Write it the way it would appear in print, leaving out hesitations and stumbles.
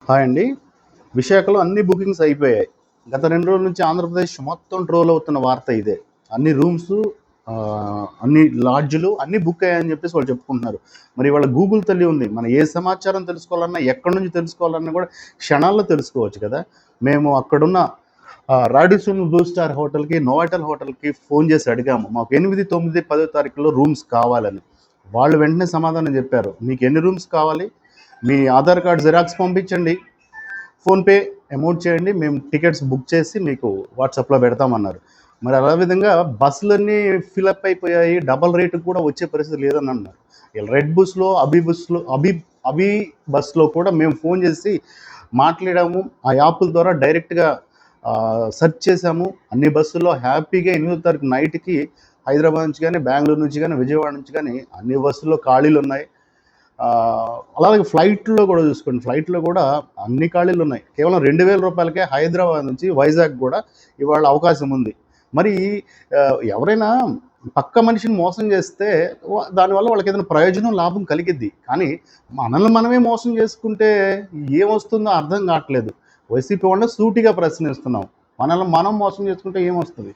Hi అండి. విశాఖలో అన్ని బుకింగ్స్ అయిపోయాయి. గత 2 రోజుల నుంచి ఆంధ్రప్రదేశ్ మొత్తం ట్రోల్ అవుతున్న వార్త ఇదే. అన్ని రూమ్సు అన్ని లాడ్జ్‌లు అన్నీ బుక్ అయ్యాయని చెప్పేసి వాళ్ళు చెప్పుకుంటున్నారు. మరి ఇవాళ గూగుల్ తల్లి ఉంది. మనం ఏ సమాచారం తెలుసుకోవాలన్నా, ఎక్కడి నుంచి తెలుసుకోవాలన్నా కూడా క్షణాల్లో తెలుసుకోవచ్చు కదా! మేము అక్కడున్న రాడిసన్ బ్లూ స్టార్ హోటల్‌కి, నోవాటెల్ హోటల్‌కి ఫోన్ చేసి అడిగాము. మాకు 8, 9, 10 తారీఖుల్లో రూమ్స్ కావాలని. వాళ్ళు వెంటనే సమాధానం చెప్పారు. మీకు ఎన్ని రూమ్స్ కావాలి? మీ ఆధార్ కార్డ్ జిరాక్స్ పంపించండి. ఫోన్‌పే అమౌంట్ చేయండి. మేము టికెట్స్ బుక్ చేసి మీకు వాట్సాప్‌లో పెడతామన్నారు. మరి అదే విధంగా బస్సులన్నీ ఫిలప్ అయిపోయాయి. డబల్ రేటుకి కూడా వచ్చే పరిస్థితి లేదని అన్నారు. ఇలా రెడ్ బస్‌లో, అభి బస్‌లో కూడా మేము ఫోన్ చేసి మాట్లాడాము. ఆ యాపుల ద్వారా డైరెక్ట్‌గా సెర్చ్ చేశాము. అన్ని బస్సుల్లో హ్యాపీగా 8వ తారీఖు నైట్‌కి హైదరాబాద్ నుంచి గానీ, బెంగుళూరు నుంచి గానీ, విజయవాడ నుంచి గానీ అన్ని బస్సుల్లో ఖాళీలున్నాయి. అలాగే ఫ్లైట్‌లో కూడా చూసుకోండి. ఫ్లైట్‌లో కూడా అన్ని ఖాళీలు ఉన్నాయి. కేవలం రూ. 2000కే హైదరాబాద్ నుంచి వైజాగ్ కూడా ఇవాళ అవకాశం ఉంది. మరి ఎవరైనా పక్క మనిషిని మోసం చేస్తే దానివల్ల వాళ్ళకి ఏదైనా ప్రయోజనం, లాభం కలిగిద్ది. కానీ మనల్ని మనమే మోసం చేసుకుంటే ఏమొస్తుందో అర్థం కావట్లేదు. వైసీపీ వాళ్ళని సూటిగా ప్రశ్నిస్తున్నాం. మనల్ని మనం మోసం చేసుకుంటే ఏమొస్తది?